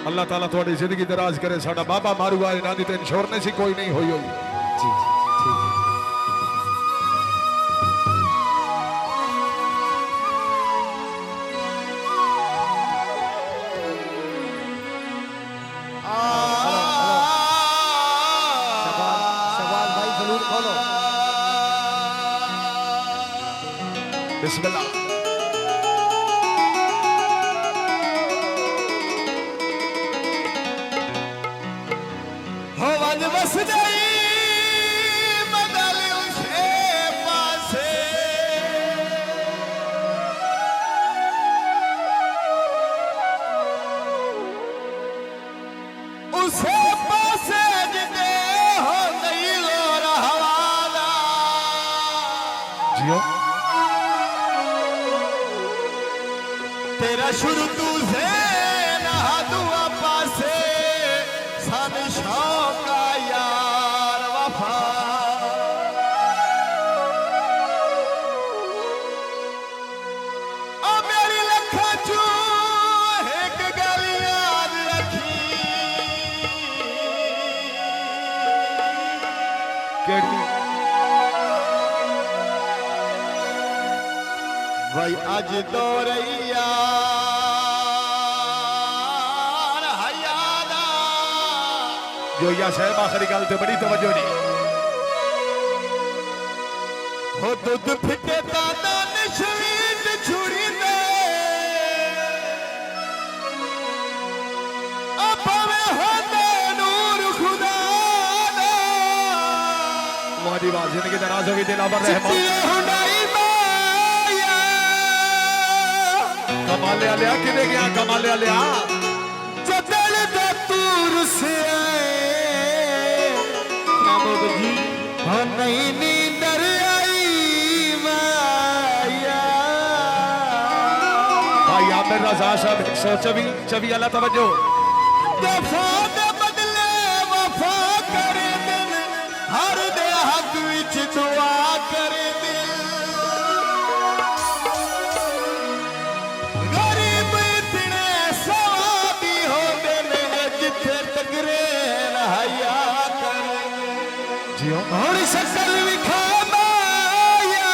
अल्लाह ताला थोड़ी जिंदगी दराज करे। साडा बाबा मारूआ इन्हां दी ते इंश्योरेंस ही कोई नहीं हुई हुई। जी जी ठीक है। शहबाज भाई सलूट खोलो। बिस्मिल्लाह। बस गई बदल उसे पासे उसे पासे जिते हो गई और हवाला जियो तेरा शुरू तू से नहा दुआ पासे सन शौका यार वफा ओ मेरी लखा चू एक गल याद रखी केड़ी भाई अज दो रैया जो या साहब आखिरी गल ते बड़ी तवज्जो नहीं हो दूध फिटे दादा नशवीत छुड़ी दे अपने होते नूर खुदा दे तुम्हारी बात जिंदगी दराज होगी दिलावर रहमान हुंडई माया कमाले आलिया किने गया कमाले आलिया चदल दे तूर से जी हो नहीं नींदर आई माया भाई आमिर रजा साहब 124 अल्लाह तवज्जो दफा दे बदले वफा करे दिल हर दे हक विच दुआ करे दिल गरीब इतने सवाबी हो देने जिथे टकरे हया जियो हुण शक्ल विखा माया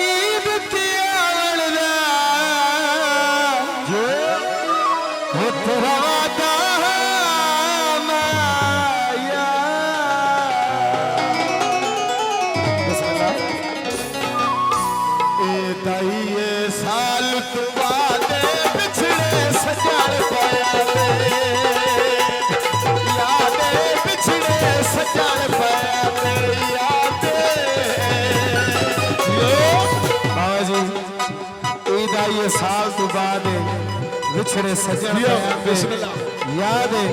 ईद ते आवण दा जो हो तेरा वादा माया ए दाइए साल तो बाद पिछड़े सजाड़ पाया ये साल तो बाद विछड़े सजन याद है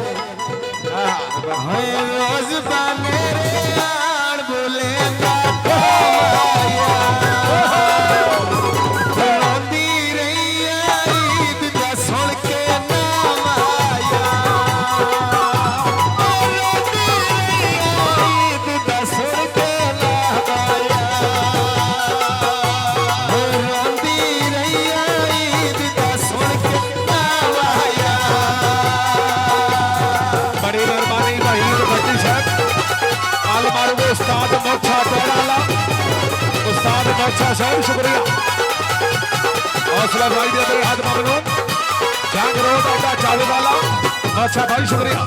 रोज मेरे आन बोले उस्ताद मोछा टोराला उस्ताद मोछा साहब शुक्रिया हौसला भाई दे तेरे हाथ ममनून जंग रोड अड्डा चालू वाला मोछा भाई शुक्रिया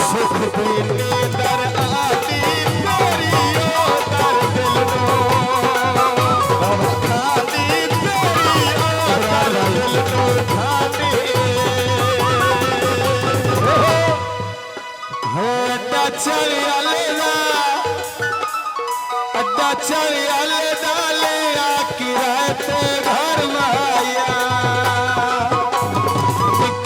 सुख पीने दर आती तेरी ओ दर दिल नो खाती तेरी ओ दर दिल नो खाती अड्डा चल डाले आकी रहते घर माया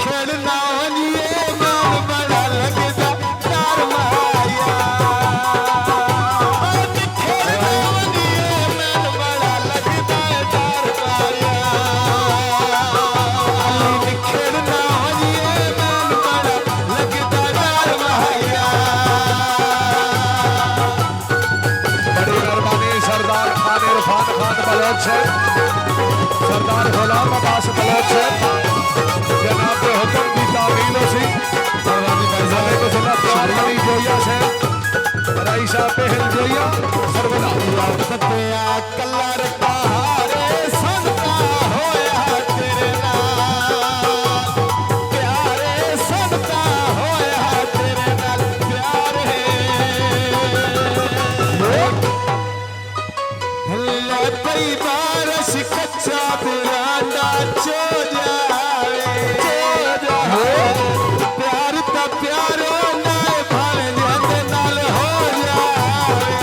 खेलना ये मन बड़ा लगता डर माया खेलना ये मन बड़ा लगता डर माया खेलना ये मन बड़ा लगता डर माया बड़ी मेहरबानी सरदार सत्या कलर पहारे संता होया तेरे नाल प्यारे संता होया तेरे नाल प्यारे ले पई बारिश कच्चा बिरांडा चो जावे प्यार ता प्यारो नाल भावे जंद नाल हो जावे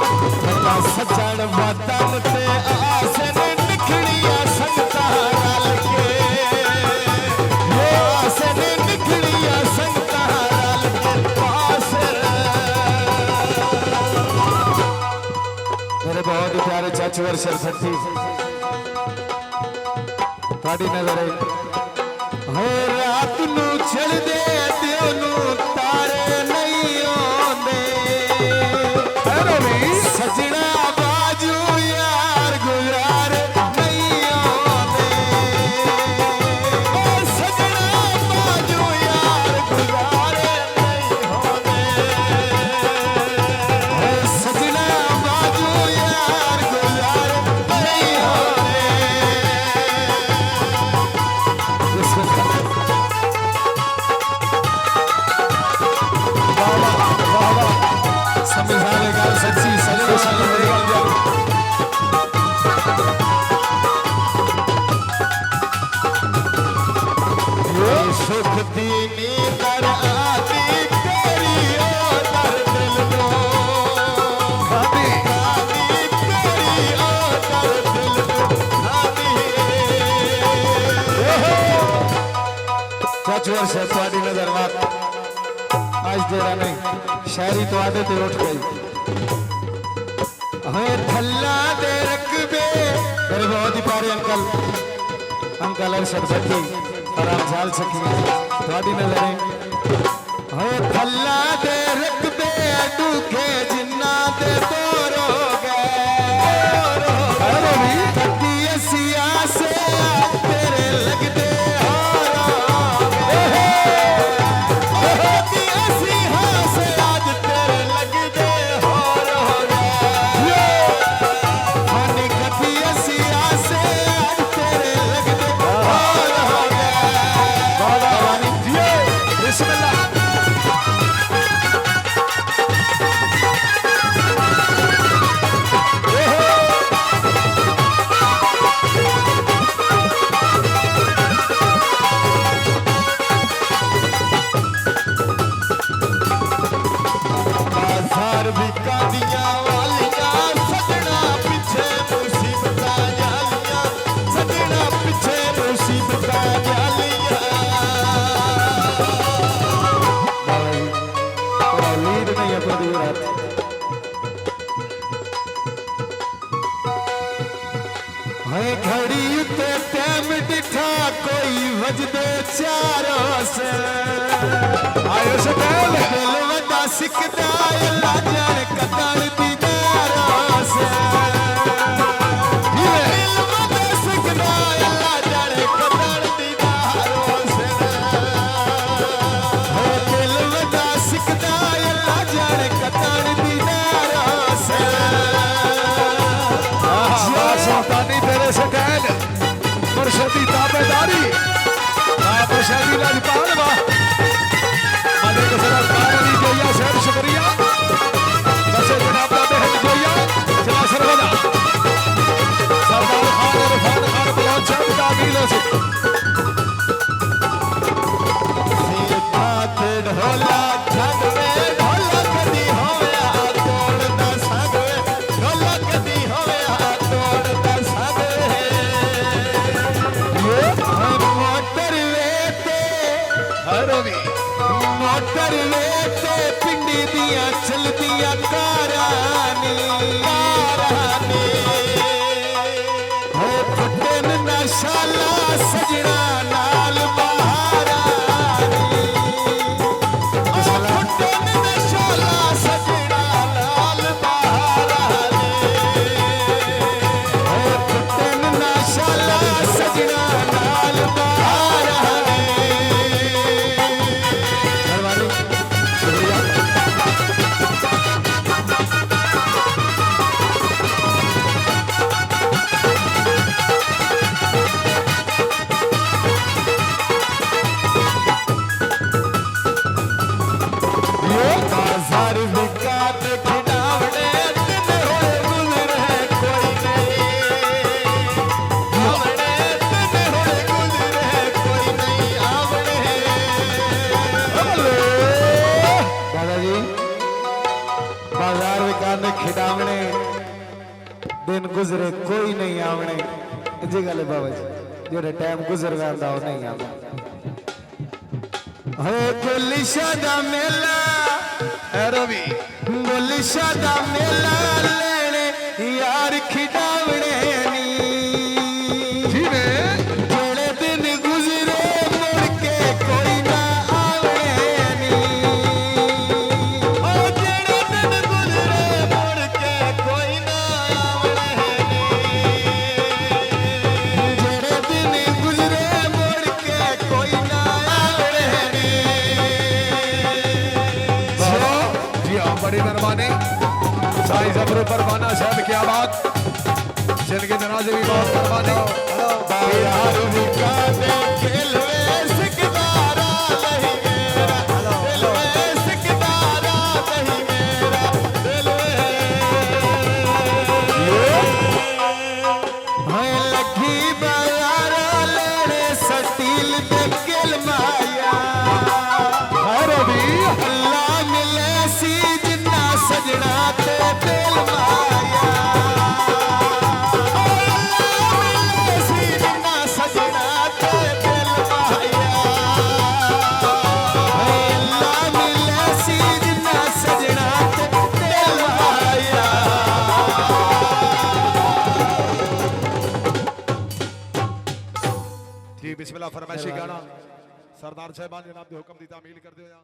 सजण वतन ते आसन निखड़िया संगता रल के आसन निखड़िया संगता रल के पास मेरे बहुत ही प्यारे चाचूवर सरस्वती थोड़ी नजर हो रात नू चढ़ दे दियो नू तारे नहीं आंदे सजना बाजू यार गुजार नहीं आंदे सजना बाजू यार गुजार नहीं आंदे सजना बाजू यार गुजार नहीं आंदे संविधान का सच्ची सजो सजो सुख दीनी दर आती तेरी ओ दर दिल नो खादी तेरी ओ दर दिल नो खादी चाचूर से थोड़ी नजर बात आज तेरा नहीं शायरी तो आदे ते उठ गई हमें थल्ला दे रकबे मेरे बहुत ही प्यारे अंकल और सरस्वती और आप जाल सकी थोड़ी नजरें हमें थल्ला दे रकबे दुखे जिन्ना दे तोरो गए कदी सिया से तेरे लगदे घड़ी उते टाइम दिखा कोई वजदे चारों से आयो से दिल वदा सिकदा अल्लाह जाने कदर दीदारों से दिल वदा सिकदा अल्लाह जाने कदर दीदारों से दिल वदा सिकदा अल्लाह जाने कदर दीदारों से सुल्तानी तेरे से कहल मुर्शदी ताबेदारी मुर्शदी लाजपाल वाह मालिक सदर पानी जोया शहर शुक्रिया बस जनाब दादे हैं जोया चला सरवदा सरदार खान और फान खान बुलंद चंद ताबीलों से सीधात ढोला छंद में ढोला कदी होया तोड़दा संग ढोला कदी होया तोड़दा संग मोटर वे यारानी है फुटन नशाला सजना नाल बहारानी फुटन नशाला सजना नाल बहारानी है फुटन नशाला सजना नाल बहारानी धन्यवाद शुक्रिया बाजार विकात खिलावड़े दिन होए गुजरे कोई नहीं आवड़े दिन होए गुजरे कोई नहीं आवड़े दादाजी बाजार विकात खिलावड़े दिन गुजरे कोई नहीं आवड़े जी गल है बाबा जी जो टाइम गुजर जाता वो नहीं आता है गुलिशा दा मेला रवि गुलिशा दा मेला लेने यार खिडावणे नी जीवे जोड़े दिन गुजरे मुड़ के कोई ना आवणे नी ओ जोड़े दिन गुजरे मुड़ के कोई ना आवणे नी जोड़े दिन गुजरे मुड़ के कोई ना आवणे नी जी हाँ बड़ी मेहरबानी साई जबरू परवाना साहब की आवाज जिनके जनाजे भी बहुत मेहरबानी यार विकाने खेलवे सिकदारा नहीं मेरा खेलवे सिकदारा नहीं मेरा दिलवे है लखी बायारा लेने सटील दे किल माया है रवि अल्लाह मिले सी जिन्ना सजना ते दिल माया अल्लाह मिले सी जिन्ना सजना ते दिल माया अल्लाह मिले सी जिन्ना सजना ते दिल माया जी बिस्मिल्लाह फरमाइशी गाना सरदार साहबान जनाब दे हुक्म दी तामील कर दियो या